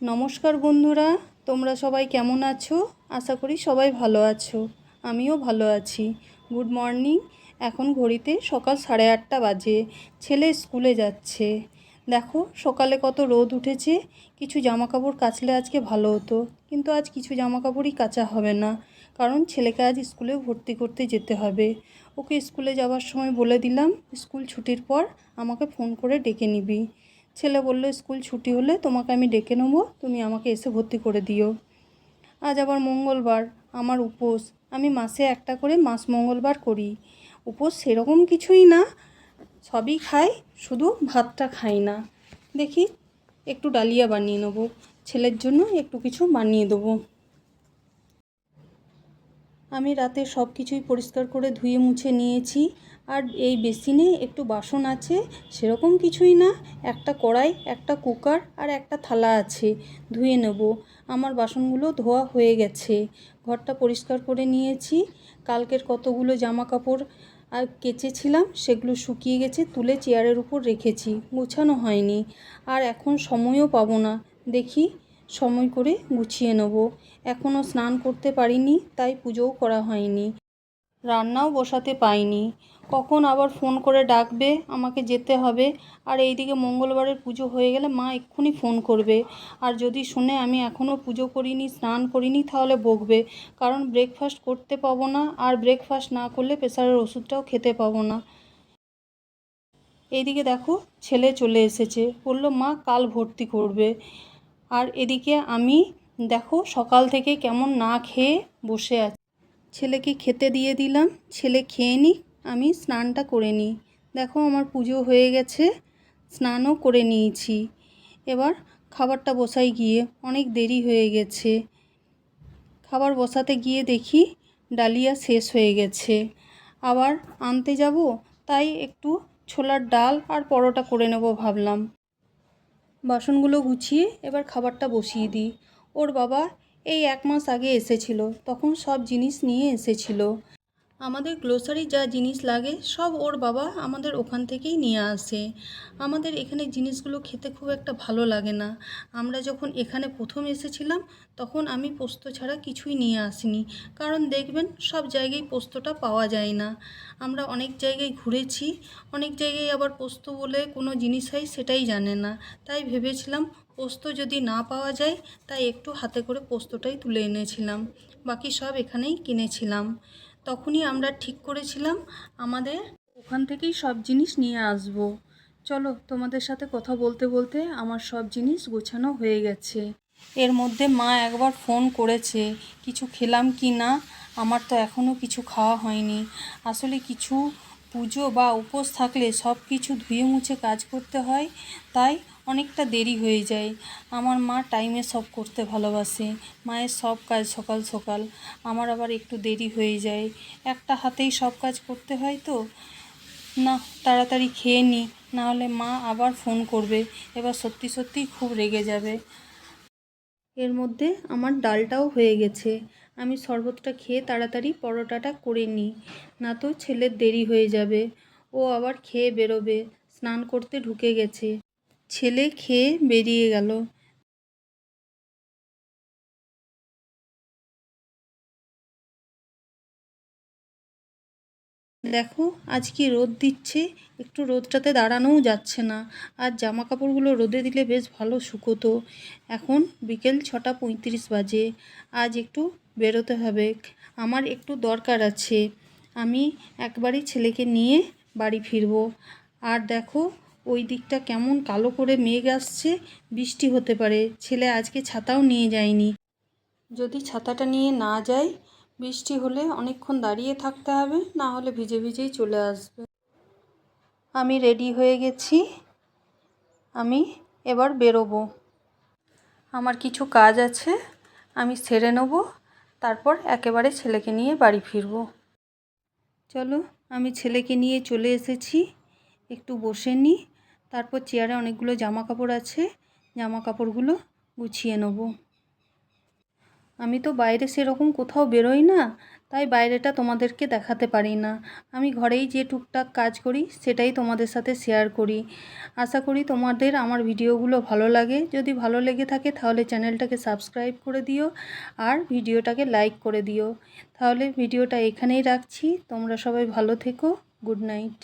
নমস্কার বন্ধুরা, তোমরা সবাই কেমন আছো? আশা করি সবাই ভালো আছো। আমিও ভালো আছি। Good morning. এখন ঘড়িতে সকাল 8:30 বাজে। ছেলে স্কুলে যাচ্ছে। দেখো সকালে কত রোদ উঠেছে। কিছু জামাকাপড় কাচলে আজকে ভালো হতো, কিন্তু আজ কিছু জামাকাপড়ই কাচা হবে না, কারণ ছেলেকে আজ স্কুলে ভর্তি করতে যেতে হবে। ওকে স্কুলে যাওয়ার সময় বলে দিলাম, স্কুল ছুটির পর আমাকে ফোন করে ডেকে নিবি। ছেলে বলল, স্কুল ছুটি হলে তোমাকে আমি ডেকে নেবো, তুমি আমাকে এসে ভর্তি করে দিও। আজ আবার মঙ্গলবার, আমার উপোস। আমি মাসে একটা করে মাস মঙ্গলবার করি। উপোস সেরকম কিছুই না, সবই খাই, শুধু ভাতটা খাই না। দেখি একটু ডালিয়া বানিয়ে নেবো, ছেলের জন্য একটু কিছু বানিয়ে দেবো। আমি রাতে সব কিছুই পরিষ্কার করে ধুয়ে মুছে নিয়েছি। আর এই বেসিনে একটু বাসন আছে, সেরকম কিছুই না, একটা কড়াই, একটা কুকার আর একটা থালা আছে, ধুয়ে নেব। আমার বাসনগুলো ধোয়া হয়ে গেছে। ঘরটা পরিষ্কার করে নিয়েছি। কালকের কতগুলো জামা কাপড় আর কেচেছিলাম, সেগুলো শুকিয়ে গেছে, তুলে চেয়ারের উপর রেখেছি, গুছানো হয়নি। আর এখন সময়ও পাবো না, দেখি সময় করে গুছিয়ে নেব। এখনও স্নান করতে পারিনি, তাই পুজোও করা হয়নি, রান্নাও বসাতে পাইনি। কখন আবার ফোন করে ডাকবে, আমাকে যেতে হবে। আর এইদিকে মঙ্গলবারের পুজো হয়ে গেলে মা এক্ষুনি ফোন করবে। আর যদি শুনে আমি এখনও পুজো করিনি, স্নান করিনি, তাহলে বকবে, কারণ ব্রেকফাস্ট করতে পাবো না। আর ব্রেকফাস্ট না করলে প্রেশারের ওষুধটাও খেতে পাবো না। এইদিকে দেখো ছেলে চলে এসেছে, বললো মা কাল ভর্তি করবে। আর এদিকে আমি দেখো সকাল থেকে কেমন না খেয়ে বসে আছি। ছেলেকে খেতে দিয়ে দিলাম, ছেলে খেয়ে নিক, আমি স্নানটা করে নিই। দেখো আমার পুজো হয়ে গেছে, স্নানও করে নিয়েছি। এবার খাবারটা বসাই গিয়ে, অনেক দেরি হয়ে গেছে। খাবার বসাতে গিয়ে দেখি ডালিয়া শেষ হয়ে গেছে। আবার আনতে যাব, তাই একটু ছোলার ডাল আর পরোটা করে নেব ভাবলাম। বাসনগুলো গুছিয়ে এবার খাবারটা বসিয়ে দিই। ওর বাবা এই 1 মাস আগে এসেছিল, তখন সব জিনিস নিয়ে এসেছিল। আমাদের গ্লোসারি যা জিনিস লাগে সব ওর বাবা আমাদের ওখান থেকেই নিয়ে আসে। আমাদের এখানে জিনিসগুলো খেতে খুব একটা ভালো লাগে না। আমরা যখন এখানে প্রথম এসেছিলাম, তখন আমি পোস্ত ছাড়া কিছুই নিয়ে আসিনি, কারণ দেখবেন সব জায়গায় পোস্তটা পাওয়া যায় না। আমরা অনেক জায়গায় ঘুরেছি, অনেক জায়গায় আবার পোস্ত বলে কোনো জিনিস হয় সেটাই জানে না। তাই ভেবেছিলাম পোস্ত যদি না পাওয়া যায়, তাই একটু হাতে করে পোস্তটাই তুলে এনেছিলাম, বাকি সব এখানেই কিনেছিলাম। তখনই আমরা ঠিক করেছিলাম আমাদের ওখান থেকেই সব জিনিস নিয়ে আসব। চলো, তোমাদের সাথে কথা বলতে বলতে আমার সব জিনিস গোছানো হয়ে গেছে। এর মধ্যে মা একবার ফোন করেছে, কিছু খেলাম কি না। আমার তো এখনও কিছু খাওয়া হয়নি। আসলে কিছু পুজো বা উপোস থাকলে সব কিছু ধুয়ে মুছে কাজ করতে হয়, তাই অনেকটা দেরি হয়ে যায়। আমার মা টাইমে সব করতে ভালোবাসে, মায়ের সব কাজ সকাল সকাল। আমার আবার একটু দেরি হয়ে যায়, একটা হাতেই সব কাজ করতে হয় তো। না, তাড়াতাড়ি খেয়ে নিই, নাহলে মা আবার ফোন করবে, এবার সত্যি সত্যিই খুব রেগে যাবে। এর মধ্যে আমার ডালটাও হয়ে গেছে। আমি শরবতটা খেয়ে তাড়াতাড়ি পরোটাটা করে নিই, না তো ছেলের দেরি হয়ে যাবে। ও আবার খেয়ে বেরোবে, স্নান করতে ঢুকে গেছে। ছেলে খেয়ে বেরিয়ে গেল। দেখো আজ কি রোদ দিচ্ছে, একটু রোদটাতে দাঁড়ানোও যাচ্ছে না। আর জামা কাপড়গুলো রোদে দিলে বেশ ভালো শুকোতো। এখন বিকেল 6:35 বাজে। আজ একটু বেরোতে হবে, আমার একটু দরকার আছে। আমি একবারই ছেলেকে নিয়ে বাড়ি ফিরবো। আর দেখো ওই দিকটা কেমন কালো করে মেঘ আসছে, বৃষ্টি হতে পারে। ছেলে আজকে ছাতাও নিয়ে যায়নি। যদি ছাতাটা নিয়ে না যাই, বৃষ্টি হলে অনেকক্ষণ দাঁড়িয়ে থাকতে হবে, না হলে ভিজে ভিজেই চলে আসবে। আমি রেডি হয়ে গেছি, আমি এবার বেরোবো। আমার কিছু কাজ আছে, আমি সেরে নেব, তারপর একেবারে ছেলেকে নিয়ে বাড়ি ফিরবো। চলো, আমি ছেলেকে নিয়ে চলে এসেছি। একটু বসে নিই, তারপর চেয়ারে অনেকগুলো জামা কাপড় আছে, জামা কাপড়গুলো গুছিয়ে নেব। আমি তো বাইরে সেরকম কোথাও বেরোই না, তাই বাইরেটা তোমাদেরকে দেখাতে পারি না। আমি ঘরেই যে টুকটাক কাজ করি সেটাই তোমাদের সাথে শেয়ার করি। আশা করি তোমাদের আমার ভিডিওগুলো ভালো লাগে। যদি ভালো লেগে থাকে তাহলে চ্যানেলটাকে সাবস্ক্রাইব করে দিও আর ভিডিওটাকে লাইক করে দিও। তাহলে ভিডিওটা এখানেই রাখছি। তোমরা সবাই ভালো থেকো। Good night.